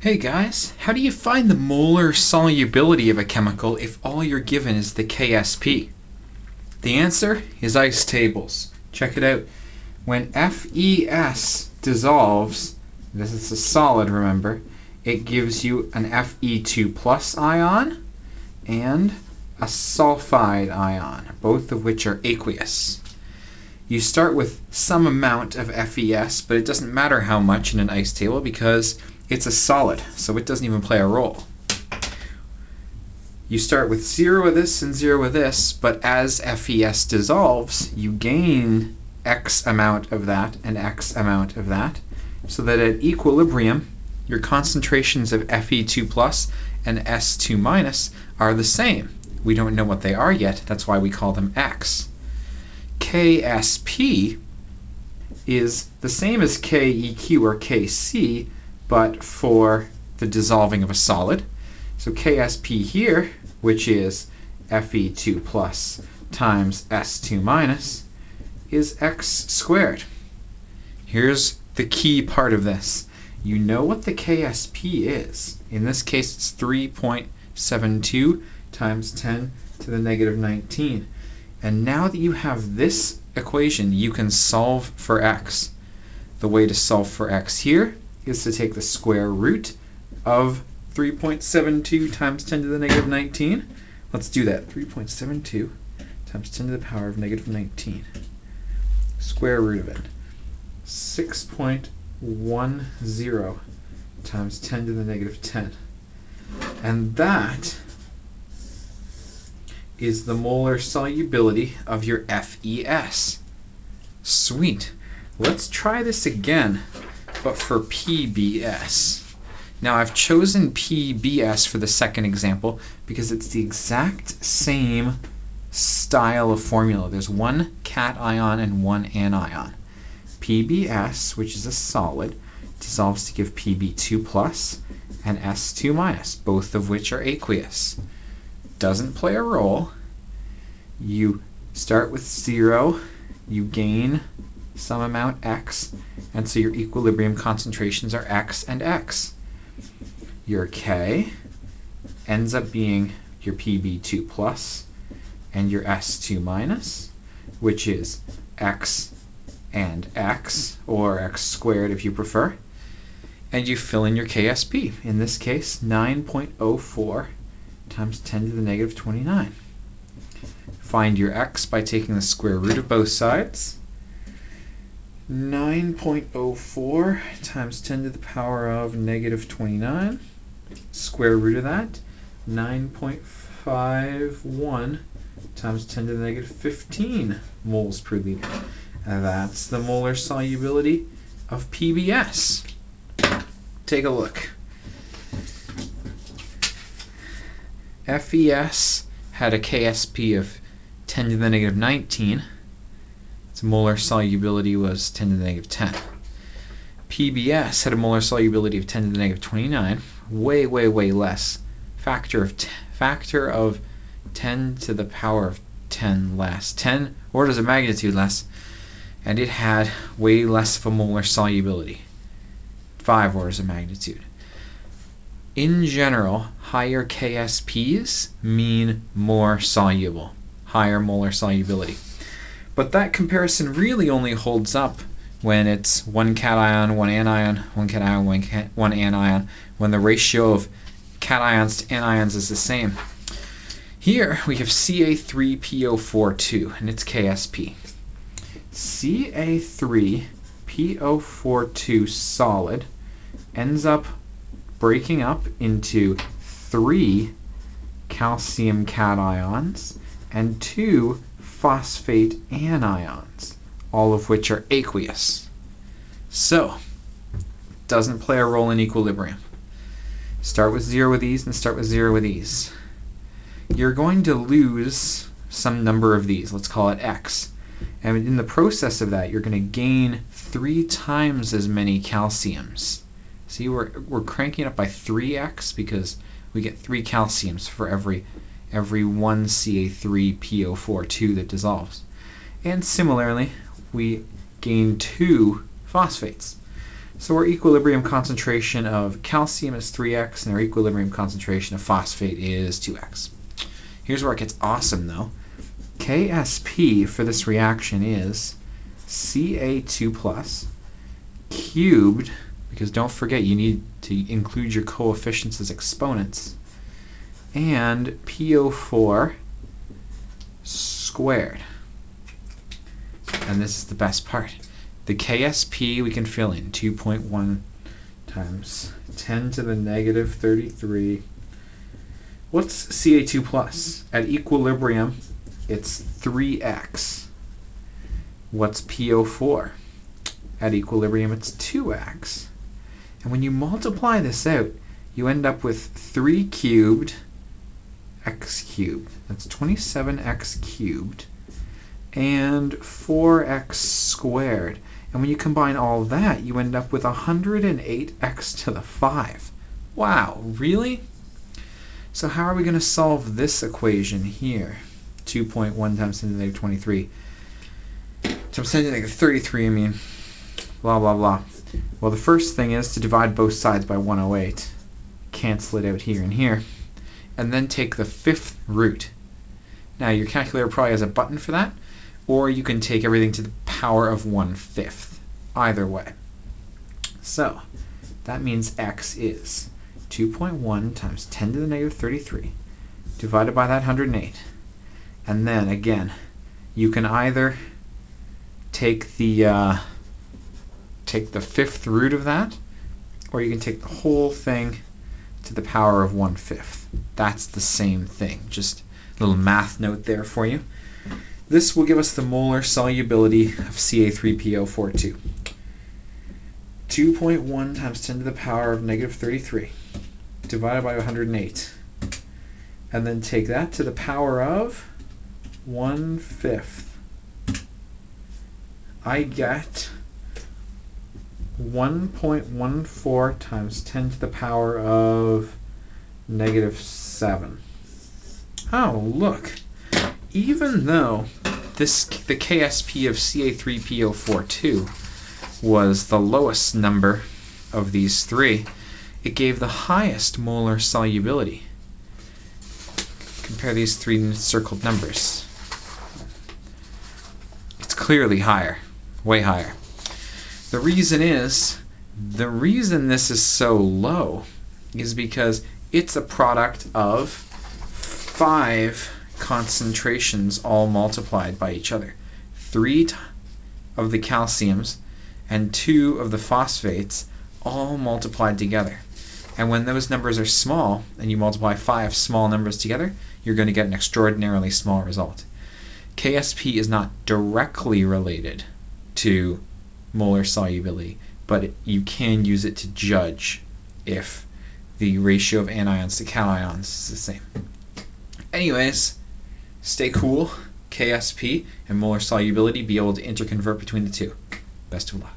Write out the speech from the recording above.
Hey guys, how do you find the molar solubility of a chemical if all you're given is the KSP? The answer is ice tables. Check it out. When FeS dissolves, this is a solid, remember, it gives you an Fe2 plus ion and a sulfide ion, both of which are aqueous. You start with some amount of FeS, but it doesn't matter how much in an ice table because it's a solid, so it doesn't even play a role. You start with 0 of this and 0 of this, but as FeS dissolves, you gain X amount of that and X amount of that, so that at equilibrium, your concentrations of Fe2 plus and S2 minus are the same. We don't know what they are yet, that's why we call them X. KSP is the same as KEQ or KC, but for the dissolving of a solid. So KSP here, which is Fe2 plus times S2 minus, is X squared. Here's the key part of this. You know what the KSP is. In this case, it's 3.72 times 10 to the negative 19. And now that you have this equation, you can solve for X. The way to solve for X here is to take the square root of 3.72 times 10 to the negative 19. Let's do that. 3.72 times 10 to the power of negative 19. Square root of it. 6.10 times 10 to the negative 10. And that is the molar solubility of your FeS. Sweet. Let's try this again, but for PBS. Now I've chosen PBS for the second example because it's the exact same style of formula. There's one cation and one anion. PBS, which is a solid, dissolves to give Pb2 plus and S2 minus, both of which are aqueous. Doesn't play a role. You start with 0, you gain some amount X, and so your equilibrium concentrations are X and X. Your K ends up being your Pb2 plus and your S2 minus, which is X and X, or X squared if you prefer, and you fill in your KSP. In this case, 9.04 times 10 to the negative 29. Find your X by taking the square root of both sides. 9.04 times 10 to the power of negative 29. Square root of that, 9.51 times 10 to the negative 15 moles per liter. And that's the molar solubility of PBS. Take a look. FeS had a KSP of 10 to the negative 19. Its molar solubility was 10 to the negative 10. PBS had a molar solubility of 10 to the negative 29, way, way, way less. Factor of 10 to the power of 10 less. 10 orders of magnitude less. And it had way less of a molar solubility. 5 orders of magnitude. In general, higher KSPs mean more soluble, higher molar solubility. But that comparison really only holds up when it's one cation, one anion, one cation, one anion, when the ratio of cations to anions is the same. Here we have Ca3PO42 and its KSP. Ca3PO42 solid ends up breaking up into 3 calcium cations and 2 phosphate anions, all of which are aqueous. So, doesn't play a role in equilibrium. Start with 0 with these and start with 0 with these. You're going to lose some number of these, let's call it X. And in the process of that, you're going to gain 3 times as many calciums. See, we're cranking it up by 3x because we get 3 calciums for every one Ca3PO42 that dissolves. And similarly, we gain 2 phosphates. So our equilibrium concentration of calcium is 3x, and our equilibrium concentration of phosphate is 2x. Here's where it gets awesome, though. KSP for this reaction is Ca2 plus cubed, because don't forget you need to include your coefficients as exponents, and PO4 squared. And this is the best part. The KSP we can fill in 2.1 times 10 to the negative 33. What's Ca2 plus? At equilibrium, it's 3x. What's PO4? At equilibrium, it's 2x. And when you multiply this out, you end up with 3 cubed x cubed. That's 27x cubed. And 4x squared. And when you combine all that, you end up with 108x to the 5. Wow, really? So how are we going to solve this equation here? 2.1 times 10 to the negative 23. Times 10 to the negative 33, I mean, blah, blah, blah. Well, the first thing is to divide both sides by 108. Cancel it out here and here. And then take the 5th root. Now, your calculator probably has a button for that, or you can take everything to the power of 1/5. Either way. So, that means x is 2.1 times 10 to the negative 33 divided by that 108. And then, again, you can either take the 5th root of that, or you can take the whole thing to the power of 1/5. That's the same thing. Just a little math note there for you. This will give us the molar solubility of Ca3PO42. 2.1 times 10 to the power of negative 33 divided by 108. And then take that to the power of 1/5. I get 1.14 times 10 to the power of negative 7. Oh, look. Even though the KSP of Ca3PO42 was the lowest number of these three, it gave the highest molar solubility. Compare these three circled numbers. It's clearly higher, way higher. The reason this is so low is because it's a product of 5 concentrations all multiplied by each other. 3 of the calciums and 2 of the phosphates all multiplied together. And when those numbers are small and you multiply 5 small numbers together, you're going to get an extraordinarily small result. KSP is not directly related to molar solubility, but you can use it to judge if the ratio of anions to cations is the same. Anyways, stay cool. KSP and molar solubility, be able to interconvert between the two. Best of luck.